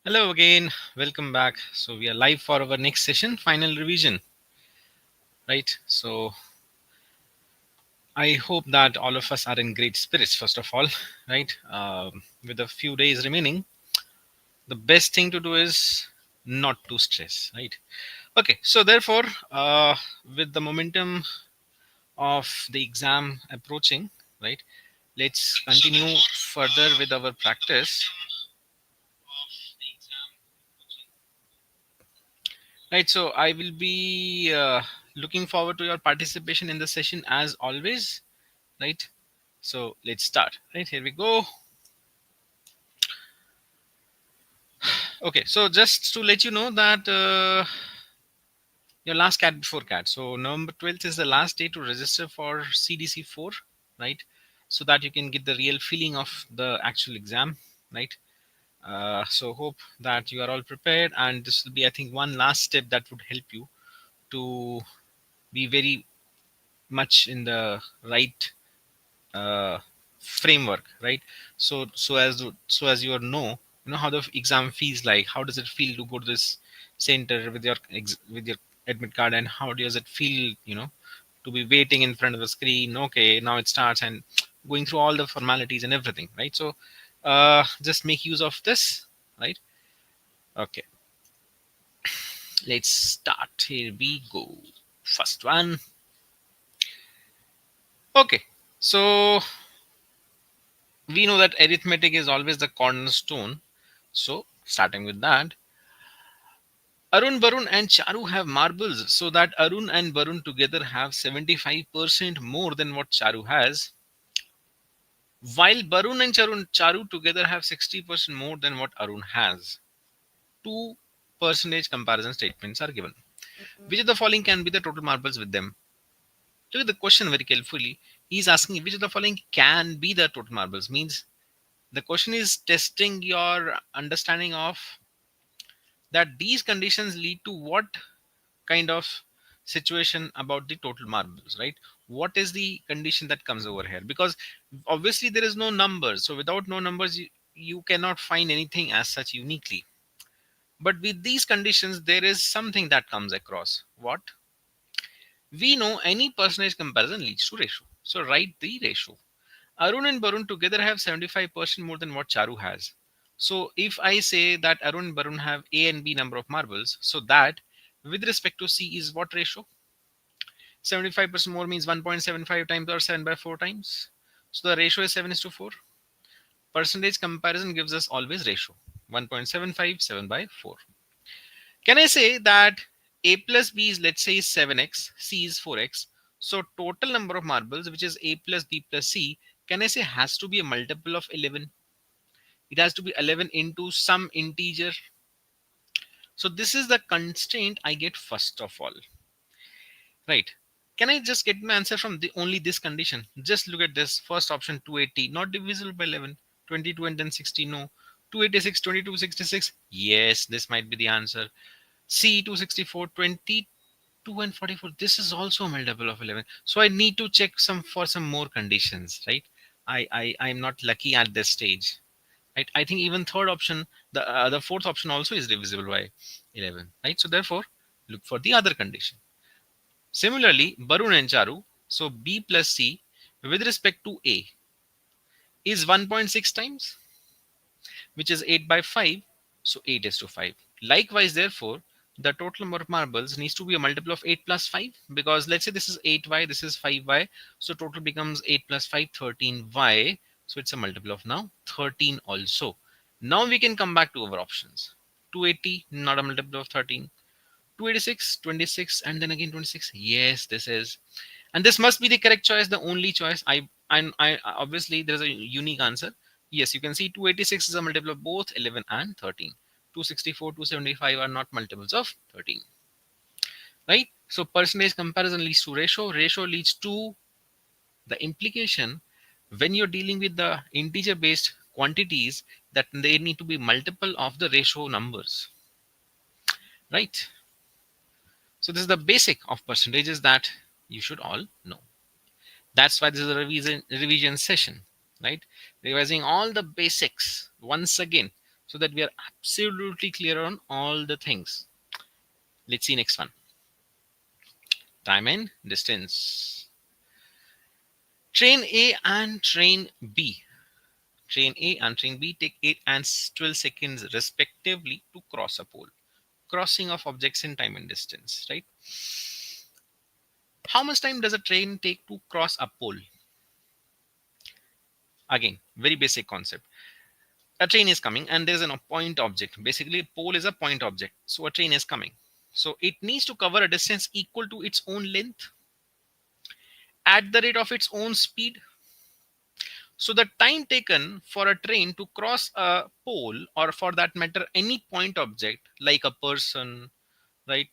Hello again, welcome back. So we are live for our next session, final revision, right? So I hope that all of us are in great spirits, first of all, right? With a few days remaining, the best thing to do is not to stress, right? Okay, so therefore, with the momentum of the exam approaching, right? Let's continue further with our practice. Right, so I will be looking forward to your participation in the session as always, right? So let's start. Right, here we go. Okay, so just to let you know that your last CAT before CAT. So November 12th is the last day to register for CDC 4, right? So that you can get the real feeling of the actual exam, right? So hope that you are all prepared, and this will be, I think, one last step that would help you to be very much in the right uh, framework, right? So as you know how the exam feels like. How does it feel to go to this center with your admit card, and how does it feel, to be waiting in front of the screen? Okay, now it starts, and going through all the formalities and everything, right? So just make use of this, right? Okay, let's start. Here we go. First one. Okay, so we know that arithmetic is always the cornerstone. So, starting with that, Arun, Barun, and Charu have marbles, so that Arun and Barun together have 75% more than what Charu has, while Barun and Charu together have 60% more than what Arun has. Two percentage comparison statements are given. Which of the following can be the total marbles with them? Look at the question very carefully. He is asking which of the following can be the total marbles. Means the question is testing your understanding of that these conditions lead to what kind of situation about the total marbles, right? What is the condition that comes over here? Because obviously there is no numbers, so without no numbers you cannot find anything as such uniquely. But with these conditions there is something that comes across. What? We know any percentage comparison leads to ratio, so write the ratio. Arun and Barun together have 75% more than what Charu has. So if I say that Arun and Barun have A and B number of marbles, so that with respect to C is what ratio? 75% more means 1.75 times or 7 by 4 times. So the ratio is 7 is to 4. Percentage comparison gives us always ratio 1.75, 7 by 4. Can I say that A plus B is, let's say, is 7x, C is 4x. So total number of marbles, which is A plus B plus C, can I say has to be a multiple of 11? It has to be 11 into some integer. So this is the constraint I get first of all, right? Can I just get my answer from the only this condition? Just look at this first option, 280, not divisible by 11, 22 and then 60, no. 286, 22, 66, yes, this might be the answer. C, 264, 22 and 44, this is also a multiple of 11. So I need to check some for some more conditions, right? I'm not lucky at this stage, right? I think even third option, the fourth option also is divisible by 11, right? So therefore, look for the other condition. Similarly, Barun and Charu, so B plus C with respect to A is 1.6 times, which is 8 by 5, so 8 is to 5. Likewise, therefore, the total number of marbles needs to be a multiple of 8 plus 5, because let's say this is 8y, this is 5y, so total becomes 8 plus 5, 13y. So it's a multiple of now 13 also. Now we can come back to our options. 280, not a multiple of 13. 286, 26, and then again 26. Yes, this is, and this must be the correct choice, the only choice. I obviously there's a unique answer. Yes, you can see 286 is a multiple of both 11 and 13. 264, 275 are not multiples of 13, right? So percentage comparison leads to ratio. Ratio leads to the implication when you're dealing with the integer based quantities that they need to be multiple of the ratio numbers, right? So this is the basic of percentages that you should all know. That's why this is a revision session, right? Revising all the basics once again, so that we are absolutely clear on all the things. Let's see next one. Time and distance. Train A and train B. Train A and train B take 8 and 12 seconds respectively to cross a pole. Crossing of objects in time and distance, right? How much time does a train take to cross a pole? Again, very basic concept. A train is coming and there's a point object. Basically, a pole is a point object. So a train is coming. So it needs to cover a distance equal to its own length at the rate of its own speed. So the time taken for a train to cross a pole, or for that matter, any point object like a person, right,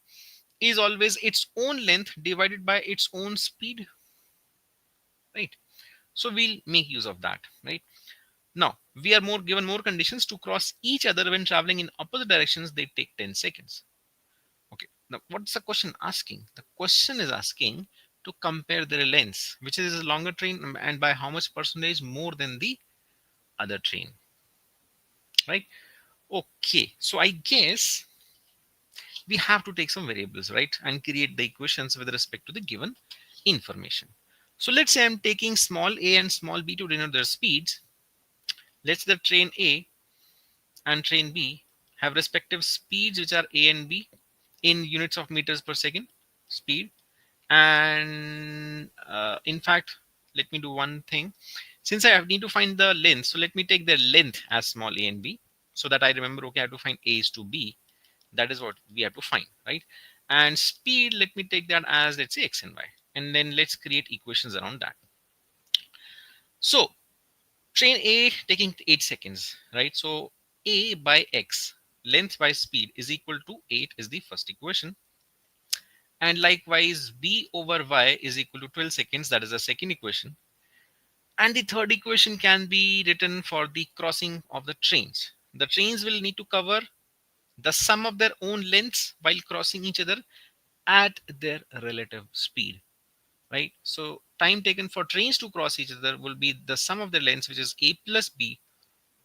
is always its own length divided by its own speed, right? So we'll make use of that, right? Now we are more given more conditions to cross each other when traveling in opposite directions. They take 10 seconds. Okay. Now what's the question asking? The question is asking to compare their lengths, which is a longer train and by how much percentage more than the other train, right? Okay. So I guess we have to take some variables, right? And create the equations with respect to the given information. So let's say I'm taking small a and small b to denote their speeds. Let's say the train A and train B have respective speeds, which are a and b in units of meters per second speed. And in fact, let me do one thing. Since I need to find the length, so let me take their length as small a and b, so that I remember, okay, I have to find a is to b. That is what we have to find, right? And speed, let me take that as, let's say, x and y. And then let's create equations around that. So train A taking 8 seconds, right? So a by x, length by speed, is equal to 8 is the first equation. And likewise, b over y is equal to 12 seconds. That is the second equation. And the third equation can be written for the crossing of the trains. The trains will need to cover the sum of their own lengths while crossing each other at their relative speed, right? So time taken for trains to cross each other will be the sum of their lengths, which is a plus b,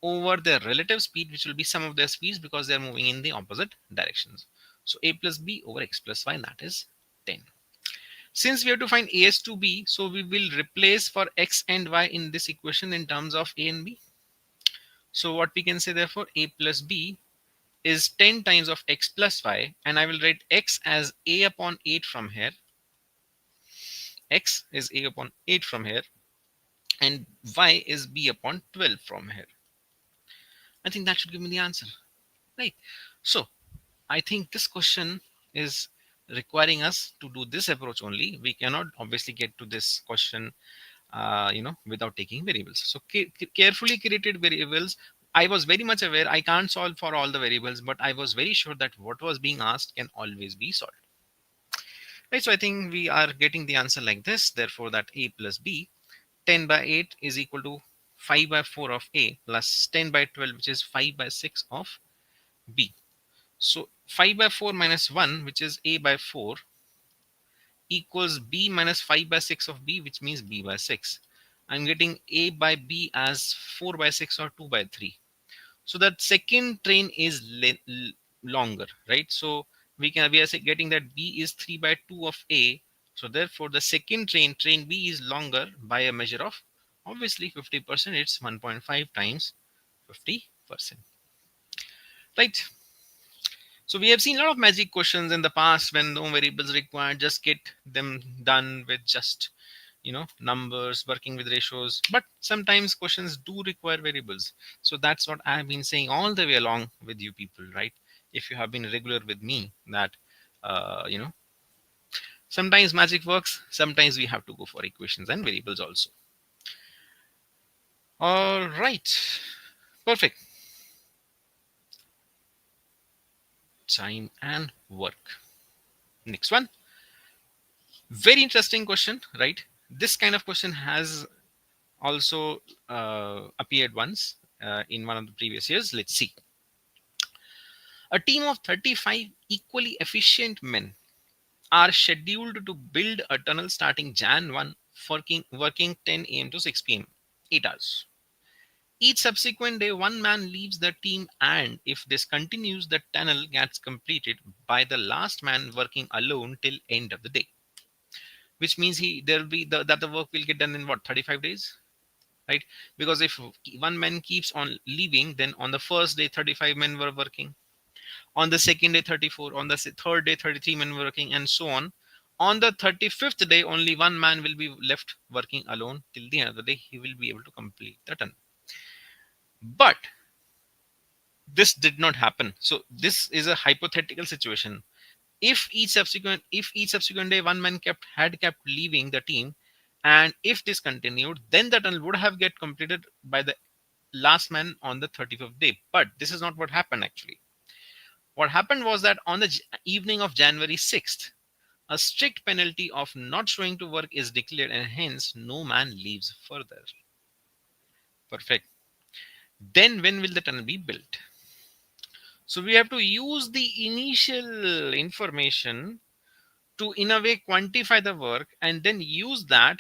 over their relative speed, which will be sum of their speeds because they're moving in the opposite directions. So a plus b over x plus y, that is 10. Since we have to find a s to b, so we will replace for x and y in this equation in terms of a and b. So what we can say, therefore, a plus b is 10 times of x plus y, and I will write x as a upon 8 from here. X is a upon 8 from here, and y is b upon 12 from here. I think that should give me the answer, right? So I think this question is requiring us to do this approach only. We cannot obviously get to this question without taking variables. So carefully created variables. I was very much aware I can't solve for all the variables, but I was very sure that what was being asked can always be solved. Right, so I think we are getting the answer like this. Therefore, that a plus b, 10 by 8 is equal to 5 by 4 of a plus 10 by 12, which is 5 by 6 of b. So 5 by 4 minus 1, which is a by 4, equals b minus 5 by 6 of b, which means b by 6. I'm getting a by b as 4 by 6 or 2 by 3. So that second train is longer, right? So we are getting that b is 3 by 2 of a. So therefore the second train b is longer by a measure of obviously 50%. It's 1.5 times 50%, right? So we have seen a lot of magic questions in the past when no variables required, just get them done with just numbers, working with ratios. But sometimes questions do require variables. So that's what I've been saying all the way along with you people, right? If you have been regular with me, that sometimes magic works, sometimes we have to go for equations and variables also. All right, perfect. Time and work. Next one. Very interesting question, right? This kind of question has also appeared once in one of the previous years. Let's see. A team of 35 equally efficient men are scheduled to build a tunnel starting Jan 1, working 10 a.m. to 6 p.m., 8 hours. Each subsequent day, one man leaves the team, and if this continues, the tunnel gets completed by the last man working alone till end of the day. Which means there will be that the work will get done in what, 35 days, right? Because if one man keeps on leaving, then on the first day 35 men were working, on the second day 34, on the third day 33 men were working, and so on. On the 35th day, only one man will be left working alone till the end of the day. He will be able to complete the tunnel. But this did not happen. So this is a hypothetical situation. If each subsequent day one man had kept leaving the team, and if this continued, then the tunnel would have get completed by the last man on the 35th day. But this is not what happened actually. What happened was that on the evening of January 6th, a strict penalty of not showing to work is declared, and hence no man leaves further. Perfect. Then when will the tunnel be built? So we have to use the initial information to in a way quantify the work, and then use that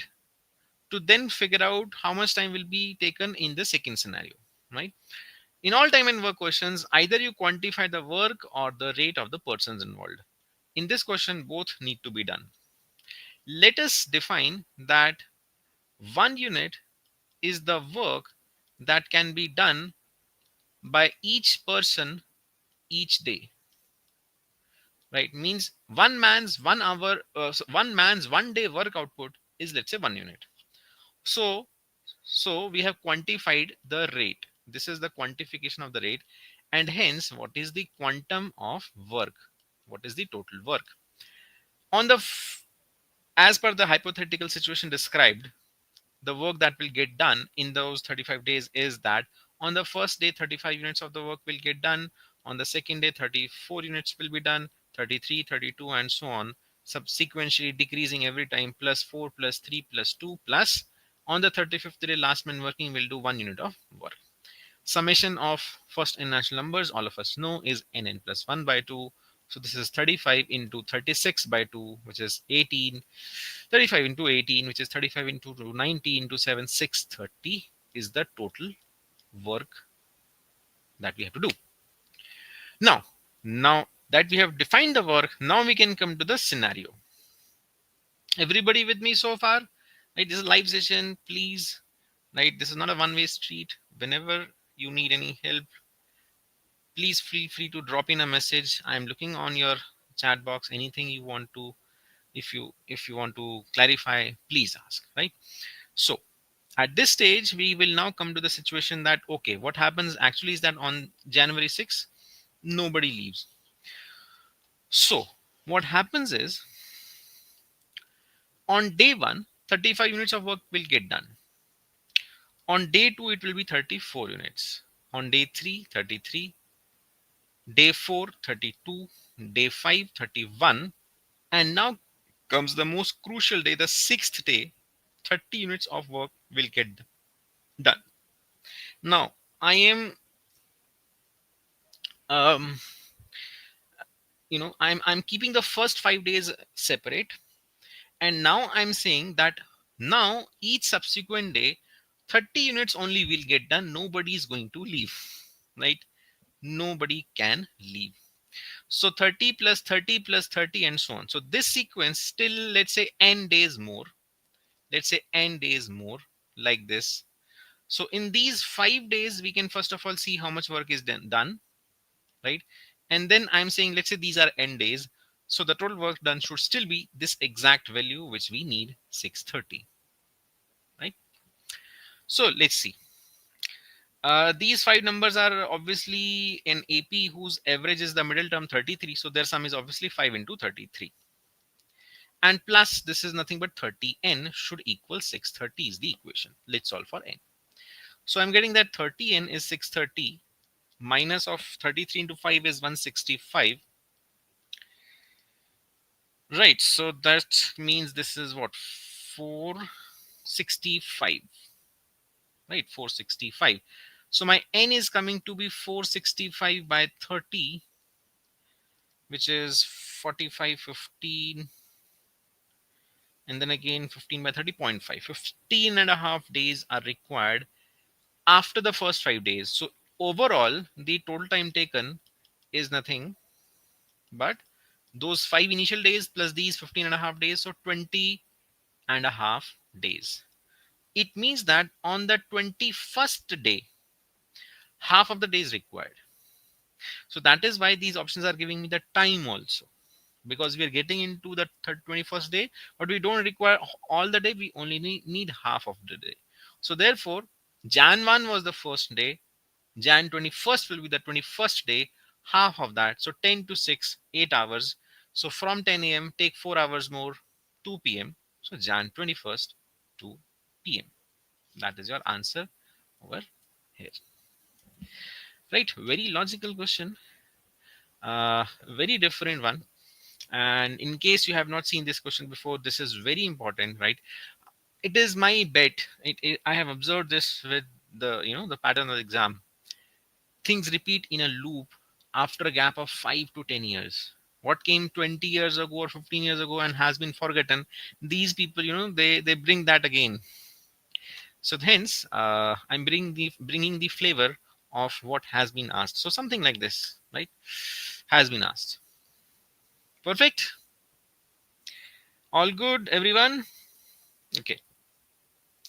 to then figure out how much time will be taken in the second scenario, right? In all time and work questions, either you quantify the work or the rate of the persons involved. In this question, both need to be done. Let us define that 1 unit is the work that can be done by each person each day, right? Means one man's 1 day work output is, let's say, 1 unit. So we have quantified the rate. This is the quantification of the rate, and hence what is the quantum of work? What is the total work? On the as per the hypothetical situation described, the work that will get done in those 35 days is that on the first day 35 units of the work will get done, on the second day 34 units will be done, 33, 32, and so on, subsequently decreasing every time, plus 4 plus 3 plus 2 plus on the 35th day last man working will do 1 unit of work. Summation of first and natural numbers, all of us know, is nn plus 1 by 2. So this is 35 into 36 by 2, which is 18. 35 into 18, which is 35 into 90 into 7, 630 is the total work that we have to do. Now that we have defined the work, now we can come to the scenario. Everybody with me so far? Right, this is a live session, please. Right, this is not a one-way street. Whenever you need any help, please feel free to drop in a message. I'm looking on your chat box. Anything you want to, if you want to clarify, please ask. Right. So at this stage, we will now come to the situation that, okay, what happens actually is that on January 6th, nobody leaves. So what happens is, on day 1, 35 units of work will get done. On day 2, it will be 34 units. On day 3, 33. Day 4, 32. Day 5, 31. And now comes the most crucial day, the 6th day. 30 units of work will get done. Now, I am, I'm keeping the first 5 days separate. And now I'm saying that now each subsequent day, 30 units only will get done. Nobody is going to leave, right? Nobody can leave. So 30 plus 30 plus 30 and so on. So this sequence still, let's say n days more. Let's say n days more like this. So in these 5 days, we can first of all see how much work is done, right? And then I'm saying, let's say these are n days. So the total work done should still be this exact value, which we need, 630, right? So let's see. These 5 numbers are obviously in AP whose average is the middle term 33. So their sum is obviously 5 into 33. And plus this is nothing but 30n should equal 630 is the equation. Let's solve for n. So I'm getting that 30n is 630 minus of 33 into 5 is 165. Right. So that means this is what, 465. Right, 465. So my n is coming to be 465 by 30, which is 45, 15, and then again 15 by 30.5. 15 and a half days are required after the first 5 days. So overall, the total time taken is nothing but those 5 initial days plus these 15.5 days. So 20.5 days. It means that on the 21st day, half of the day is required. So that is why these options are giving me the time also, because we are getting into the 21st day, but we don't require all the day. We only need half of the day. So therefore, Jan 1 was the first day. Jan 21st will be the 21st day, half of that. So 10 to 6, 8 hours. So from 10 a.m., take 4 hours more, 2 p.m. So Jan 21st, 2 p.m. That is your answer over here. Right? Very logical question. Very different one. And in case you have not seen this question before, this is very important, right? It is my bet. I have observed this with the pattern of the exam. Things repeat in a loop after a gap of 5 to 10 years. What came 20 years ago or 15 years ago and has been forgotten, these people, they bring that again. So hence, I'm bringing the flavor of what has been asked. So something like this, right, has been asked. Perfect. All good, everyone. Okay.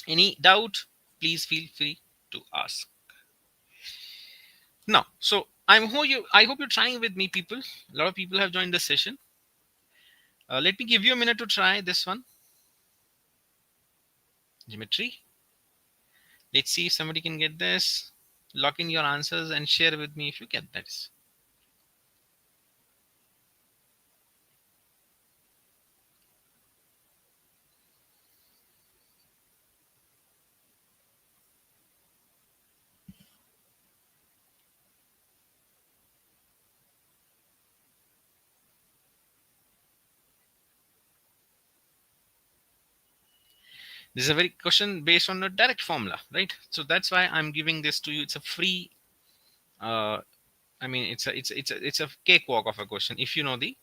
Any doubt? Please feel free to ask. Now, so I hope you're trying with me, people. A lot of people have joined the session. Let me give you a minute to try this one. Geometry. Let's see if somebody can get this. Lock in your answers and share with me if you get this. This is a very question based on a direct formula, right? So that's why I'm giving this to you. It's a free. I mean, it's a cakewalk of a question if you know the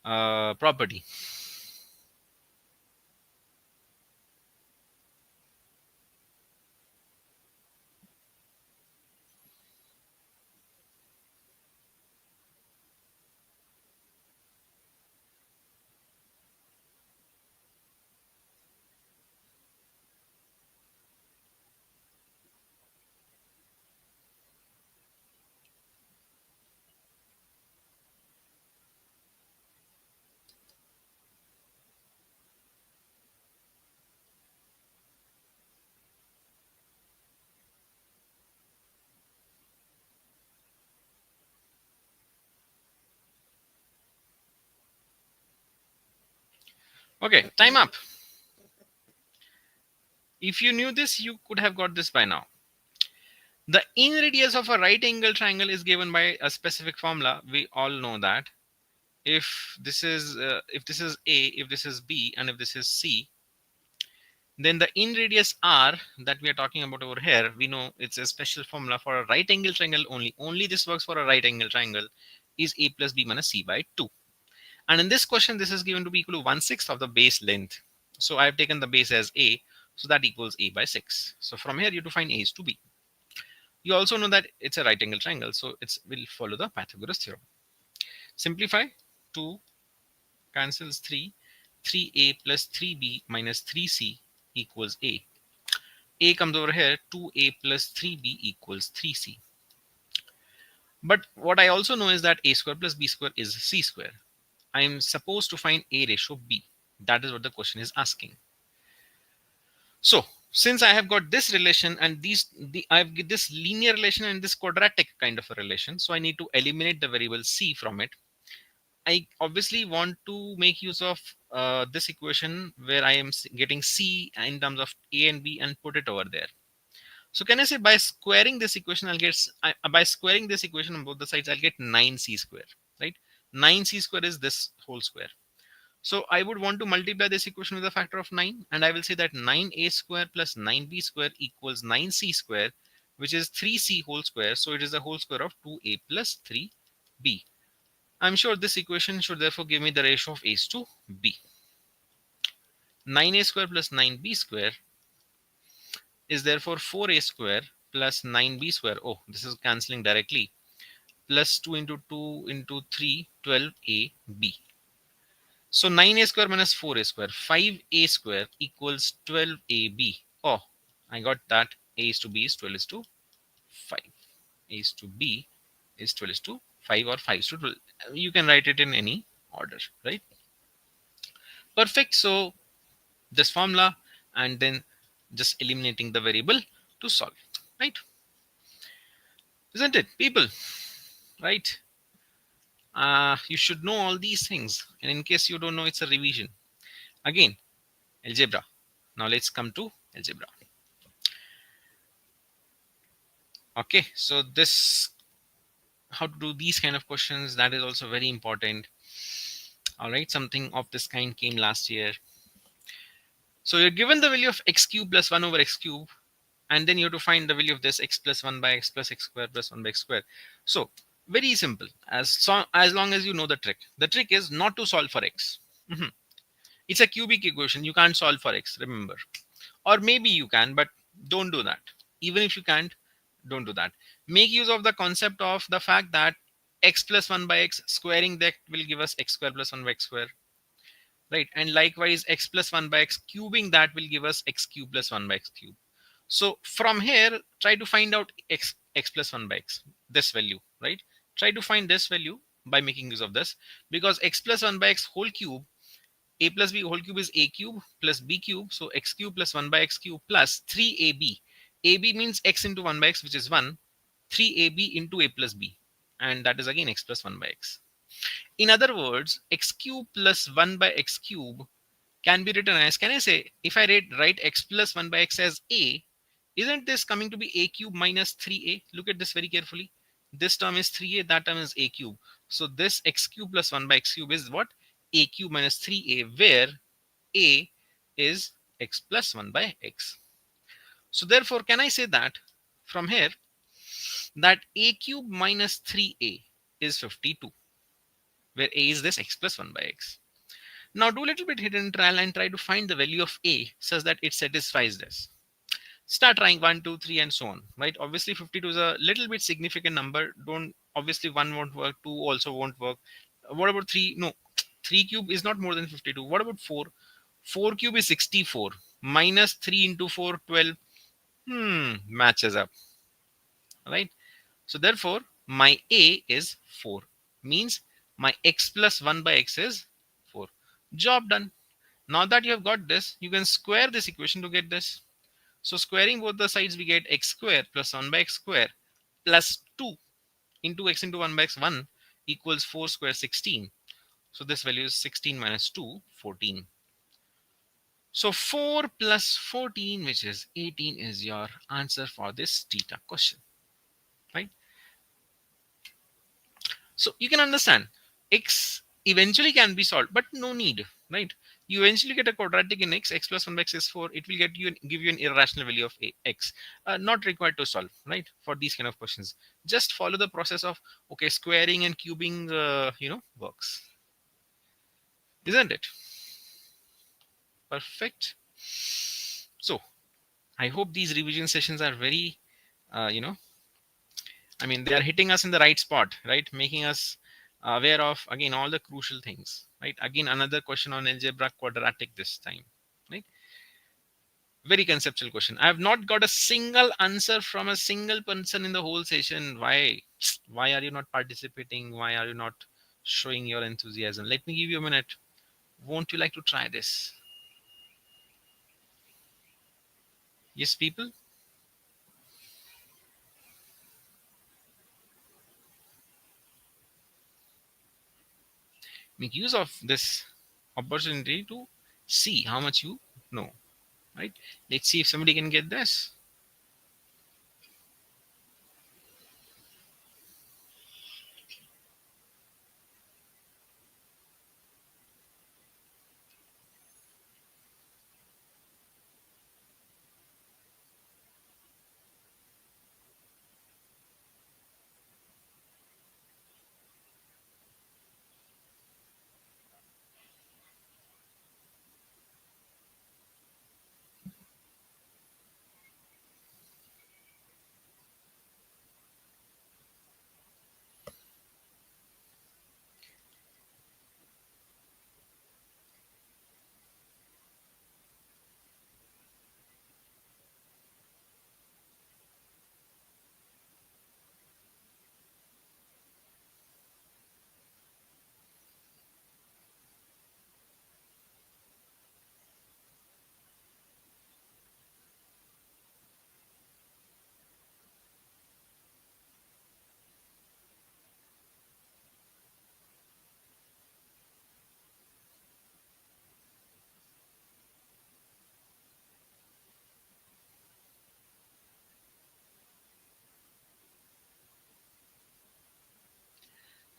property. Okay, time up. If you knew this, you could have got this by now. The inner radius of a right angle triangle is given by a specific formula. We all know that. If this is A, if this is B, and if this is C, then the in radius R that we are talking about over here, we know it's a special formula for a right angle triangle only. Only this works for a right angle triangle, is A plus B minus C by 2. And in this question, this is given to be equal to 1/6 of the base length. So I have taken the base as A, so that equals A by 6. So from here, you to find A is to B. You also know that it's a right angle triangle, so it will follow the Pythagoras theorem. Simplify. 2 cancels 3. 3A plus 3B minus 3C equals A. A comes over here. 2A plus 3B equals 3C. But what I also know is that A square plus B square is C square. I am supposed to find A ratio B. That is what the question is asking. So since I have got this relation and I have this linear relation and this quadratic kind of a relation, so I need to eliminate the variable C from it. I obviously want to make use of this equation where I am getting C in terms of A and B and put it over there. So can I say by squaring this equation, by squaring this equation on both the sides, I'll get 9C square, right? 9C square is this whole square. So I would want to multiply this equation with a factor of 9, and I will say that 9A square plus 9B square equals 9C square, which is 3C whole square. So it is the whole square of 2A plus 3B. I'm sure this equation should therefore give me the ratio of A's to B. 9A square plus 9B square is therefore 4A square plus 9b square. Oh, this is cancelling directly. Plus 2 into 2 into 3, 12ab. So 9a square minus 4a square, 5a square equals 12ab. Oh, I got that. A is to b is 12 is to 5. A is to b is 12 is to 5 or 5 is to 12. You can write it in any order, right? Perfect. So this formula and then just eliminating the variable to solve, right? Isn't it, people? Right? You should know all these things. And in case you don't know, it's a revision. Again, algebra. Now let's come to algebra. Okay, so this, how to do these kind of questions, that is also very important. All right, something of this kind came last year. So you're given the value of x cube plus 1 over x cube, and then you have to find the value of this x plus 1 by x plus x square plus 1 by x square. So very simple, as long as you know the trick. The trick is not to solve for x. It's a cubic equation. You can't solve for x, remember. Or maybe you can, but don't do that. Even if you can't, don't do that. Make use of the concept of the fact that x plus 1 by x, squaring that will give us x square plus 1 by x square, right? And likewise x plus 1 by x, cubing that will give us x cube plus 1 by x cube. So from here, try to find out x plus 1 by x, this value, right? Try to find this value by making use of this, because x plus 1 by x whole cube, a plus b whole cube is a cube plus b cube. So x cube plus 1 by x cube plus 3ab. ab means x into 1 by x, which is 1. 3ab into a plus b. And that is again x plus 1 by x. In other words, x cube plus 1 by x cube can be written as, can I say, if I write x plus 1 by x as a, isn't this coming to be a cube minus 3a? Look at this very carefully. This term is 3a, that term is a cube. So this x cube plus 1 by x cube is what? A cube minus 3a, where a is x plus 1 by x. So therefore, can I say that from here that a cube minus 3a is 52, where a is this x plus 1 by x. Now do a little bit hidden trial and try to find the value of a such that it satisfies this. Start trying 1, 2, 3 and so on, right? Obviously 52 is a little bit significant number. Don't, obviously 1 won't work, 2 also won't work. What about 3? No, 3 cube is not more than 52. What about 4? 4 cube is 64. Minus 3 into 4, 12. Matches up, right? So therefore, my a is 4. Means my x plus 1 by x is 4. Job done. Now that you have got this, you can square this equation to get this. So squaring both the sides, we get x square plus 1 by x square plus 2 into x into 1 by x 1 equals 4 square 16. So this value is 16 minus 2, 14. So 4 plus 14, which is 18, is your answer for this theta question, right? So you can understand x eventually can be solved, but no need, right? You eventually get a quadratic in x, x plus 1 by x is 4. It will give you an irrational value of x. Not required to solve, right? For these kind of questions, just follow the process of, okay, squaring and cubing, works, isn't it? Perfect. So I hope these revision sessions are very, they are hitting us in the right spot, right? Making us aware of, again, all the crucial things, right? Again, another question on algebra, quadratic this time, right? Very conceptual question. I have not got a single answer from a single person in the whole session. Why? Why are you not participating? Why are you not showing your enthusiasm? Let me give you a minute. Won't you like to try this? Yes, people? Make use of this opportunity to see how much you know, right? Let's see if somebody can get this.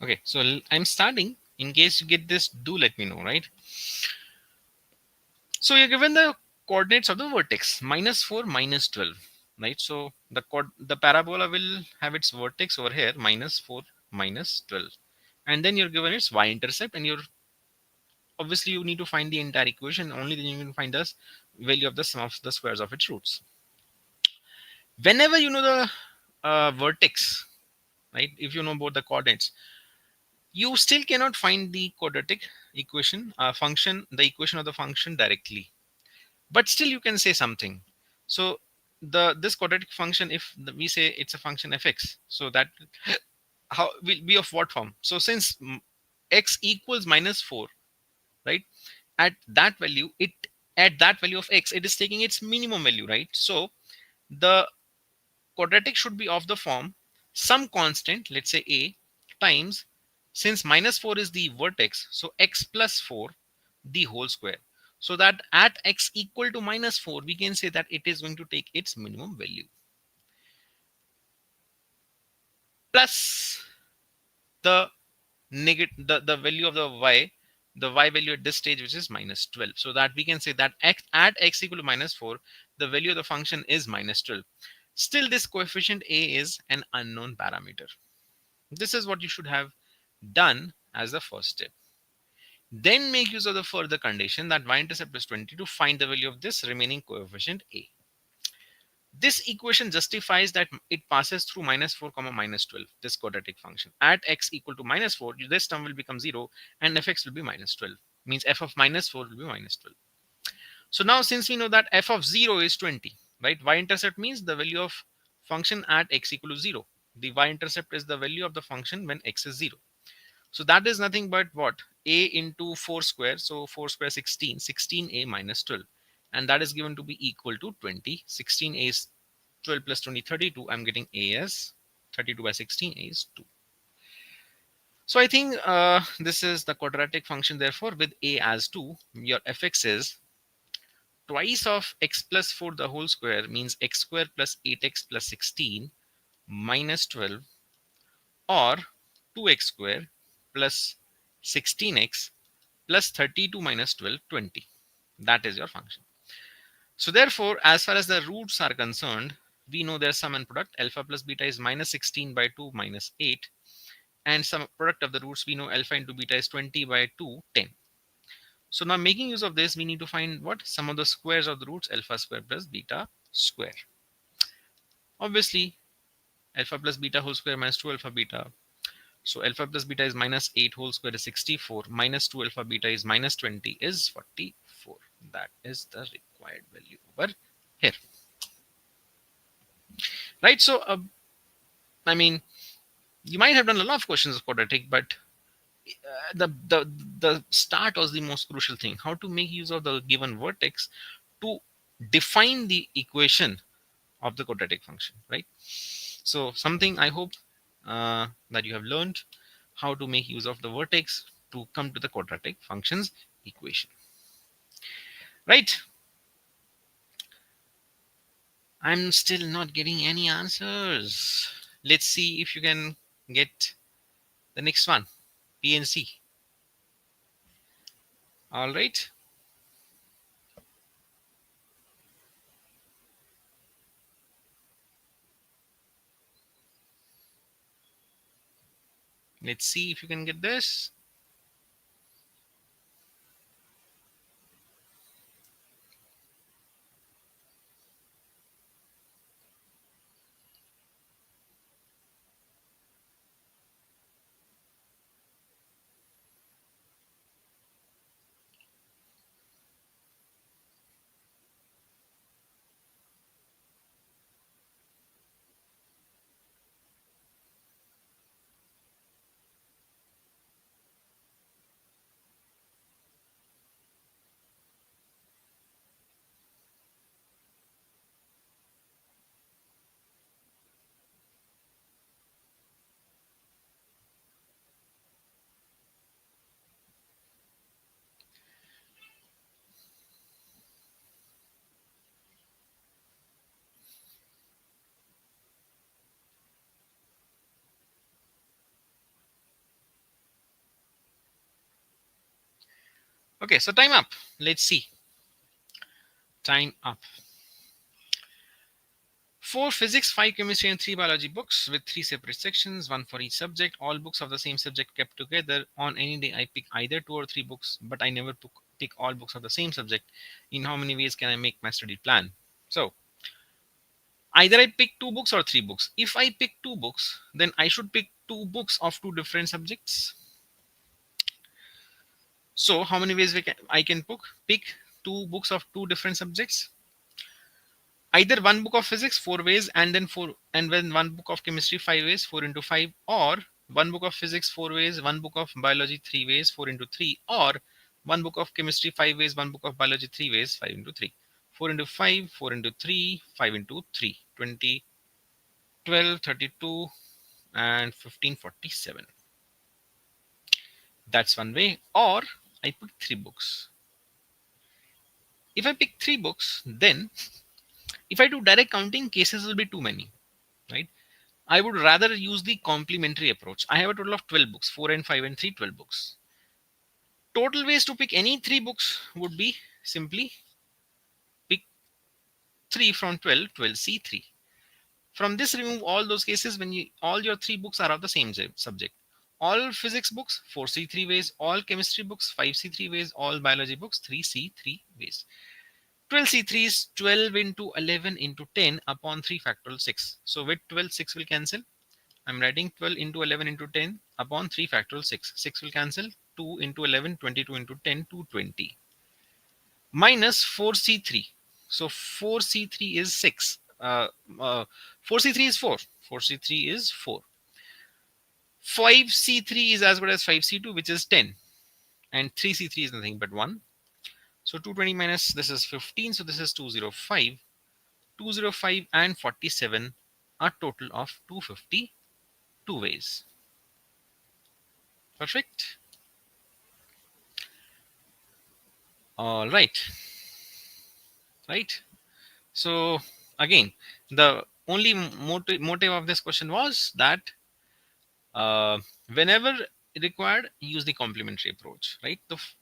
Okay, so I'm starting. In case you get this, do let me know, right? So you're given the coordinates of the vertex -4, -12, right? So the parabola will have its vertex over here -4, -12, and then you're given its y-intercept, and you're obviously you need to find the entire equation. Only then you can find the value of the sum of the squares of its roots. Whenever you know the vertex, right? If you know about the coordinates, you still cannot find the quadratic equation function, the equation of the function directly, but still you can say something. So this quadratic function, if we say it's a function fx, so that how will be of what form? So since x equals -4, right, at that value, it at that value of x, it is taking its minimum value, right? So the quadratic should be of the form some constant, let's say a, times, since -4 is the vertex, so x plus 4 the whole square. So that at x equal to -4, we can say that it is going to take its minimum value plus the the value of the y value at this stage, which is -12. So that we can say that at x equal to -4, the value of the function is -12. Still, this coefficient a is an unknown parameter. This is what you should have done as the first step. Then make use of the further condition that y-intercept is 20 to find the value of this remaining coefficient a. This equation justifies that it passes through -4, -12, this quadratic function. At x equal to -4, this term will become 0 and fx will be -12. Means f of -4 will be -12. So now since we know that f of 0 is 20, right? Y-intercept means the value of function at x equal to 0. The y-intercept is the value of the function when x is 0. So that is nothing but what? A into 4 square. So 4 square 16, 16a minus 12. And that is given to be equal to 20. 16a is 12 plus 20, 32. I'm getting a as 32 by 16, a is 2. So I think this is the quadratic function. Therefore, with a as 2, your fx is twice of x plus 4 the whole square, means x square plus 8x plus 16 minus 12, or 2x square plus 16x plus 32 minus 12, 20. That is your function. So therefore, as far as the roots are concerned, we know their sum and product. Alpha plus beta is -16 by 2 minus 8. And sum product of the roots, we know alpha into beta is 20 by 2, 10. So now making use of this, we need to find what? Sum of the squares of the roots, alpha square plus beta square. Obviously, alpha plus beta whole square minus 2 alpha beta. So alpha plus beta is -8 whole square is 64. Minus 2 alpha beta is -20 is 44. That is the required value over here. Right. So, I mean, you might have done a lot of questions of quadratic, but the start was the most crucial thing. How to make use of the given vertex to define the equation of the quadratic function, right? So something I hope that you have learned how to make use of the vertex to come to the quadratic functions equation, right? I'm still not getting any answers. Let's see if you can get the next one, PNC. All right. Let's see if you can get this. Okay, so time up. Let's see. Time up. 4 physics, 5 chemistry, and 3 biology books with 3 separate sections, one for each subject. All books of the same subject kept together. On any day, I pick either 2 or 3 books, but I never pick all books of the same subject. In how many ways can I make my study plan? So, either I pick 2 books or 3 books. If I pick 2 books, then I should pick 2 books of 2 different subjects. So, how many ways I can pick 2 books of 2 different subjects? Either one book of physics 4 ways, and then one book of chemistry 5 ways, 4 into 5, or one book of physics 4 ways, one book of biology 3 ways, 4 into 3, or one book of chemistry 5 ways, one book of biology 3 ways, 5 into 3. 4 into 5, 4 into 3, 5 into 3, 20, 12, 32, and 15, 47. That's one way. Or I pick 3 books. If I pick 3 books, then if I do direct counting, cases will be too many, right? I would rather use the complementary approach. I have a total of 12 books, 4 and 5 and 3, 12 books. Total ways to pick any 3 books would be simply pick 3 from 12, 12C3. From this, remove all those cases when all your 3 books are of the same subject. All physics books, 4C3 ways. All chemistry books, 5C3 ways. All biology books, 3C3 ways. 12C3 is 12 into 11 into 10 upon 3 factorial 6. So with 12, 6 will cancel. I'm writing 12 into 11 into 10 upon 3 factorial 6. 6 will cancel. 2 into 11, 22 into 10, 220. Minus 4C3. So 4C3 is 6. 4C3 is 4. 4C3 is 4. 5C3 is as good as 5C2, which is 10. And 3C3 is nothing but 1. So 220 minus this is 15. So this is 205. 205 and 47 are total of 252 ways. Perfect. All right. Right. So again, the only motive of this question was that whenever required, use the complementary approach, right?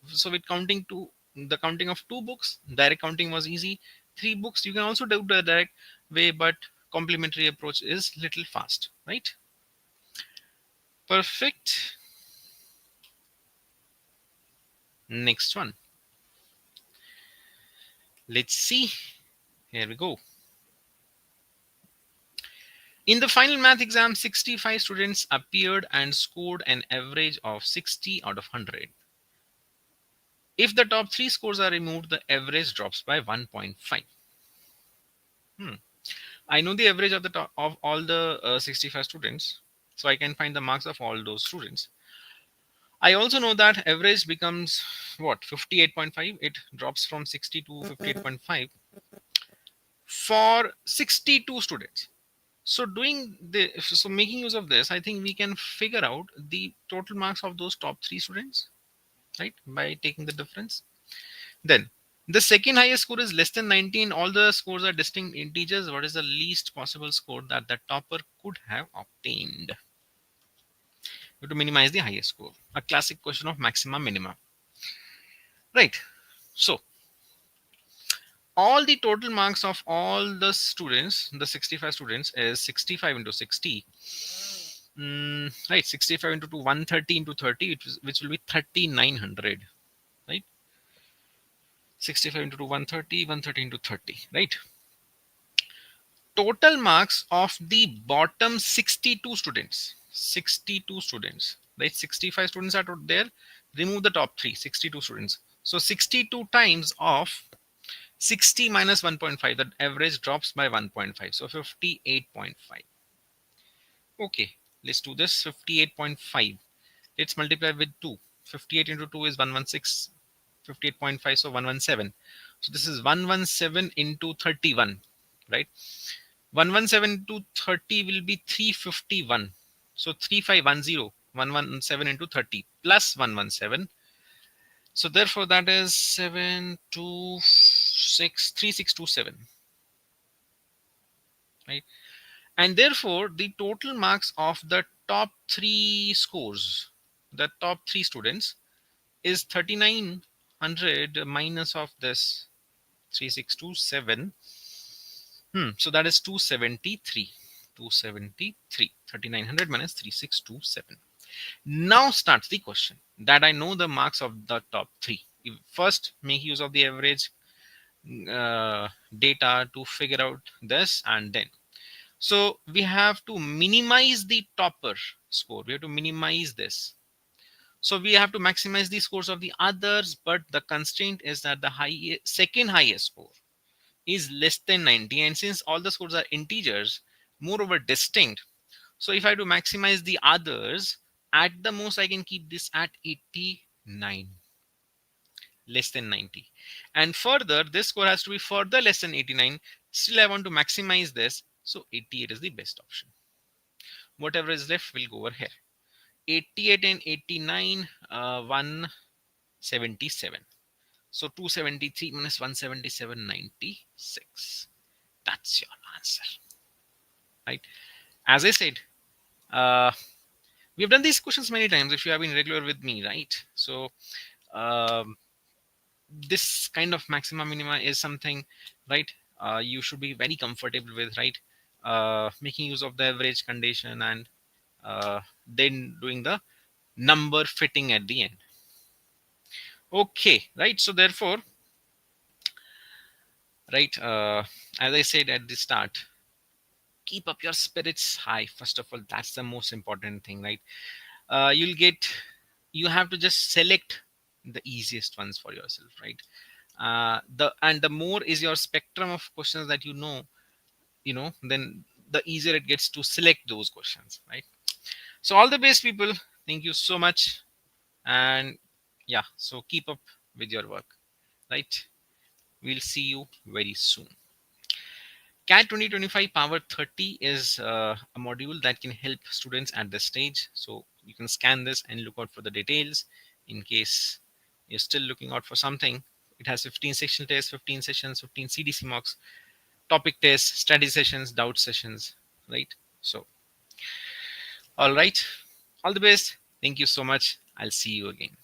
So with the counting of 2 books, direct counting was easy. 3 books, you can also do the direct way, but complementary approach is little fast, right? Perfect. Next one. Let's see. Here we go. In the final math exam, 65 students appeared and scored an average of 60 out of 100. If the top 3 scores are removed, the average drops by 1.5. I know the average of of all the 65 students, so I can find the marks of all those students. I also know that average becomes what, 58.5. It drops from 60 to 58.5 for 62 students. So making use of this, I think we can figure out the total marks of those top 3 students, right? By taking the difference. Then the second highest score is less than 19. All the scores are distinct integers. What is the least possible score that the topper could have obtained? We have to minimize the highest score. A classic question of maxima minima. Right. So all the total marks of all the students, the 65 students, is 65 into 60. Right, 65 into 2, 130 into 30, which will be 3900. Right, 65 into 2, 130, 130 into 30. Right. Total marks of the bottom 62 students. 62 students. Right, 65 students are there. Remove the top 3, 62 students. So 62 times of 60 minus 1.5, the average drops by 1.5. So 58.5. Okay, let's do this. 58.5. Let's multiply with 2. 58 into 2 is 116. 58.5, so 117. So this is 117 into 31, right? 117 into 30 will be 351. So 3510. 117 into 30 plus 117. So therefore that is 726, 3627. Right? And therefore the total marks of the top 3 scores, the top 3 students, is 39 3,600 minus of this 3,627. So that is 273. 273. 3,900 minus 3,627. Now starts the question that I know the marks of the top three. First, make use of the average data to figure out this, and then so we have to minimize the topper score. We have to minimize this. So we have to maximize the scores of the others, but the constraint is that the second highest score is less than 90. And since all the scores are integers, moreover distinct, so if I have to maximize the others, at the most I can keep this at 89, less than 90. And further, this score has to be further less than 89. Still, I want to maximize this. So 88 is the best option. Whatever is left will go over here. 88 and 89, 177. So 273 minus 177, 96. That's your answer. Right? As I said, we have done these questions many times if you have been regular with me, right? So this kind of maxima minima is something, right, you should be very comfortable with, right? Making use of the average condition and then doing the number fitting at the end. Okay, right? So therefore, right, as I said at the start, keep up your spirits high. First of all, that's the most important thing, right? You have to just select the easiest ones for yourself, right? The more is your spectrum of questions that you know, then the easier it gets to select those questions, right? So all the best, people. Thank you so much. And yeah, so keep up with your work, right? We'll see you very soon. CAT 2025 Power 30 is a module that can help students at this stage. So you can scan this and look out for the details in case you're still looking out for something. It has 15 section tests, 15 sessions, 15 CDC mocks, topic tests, study sessions, doubt sessions, right? So, all right. All the best. Thank you so much. I'll see you again.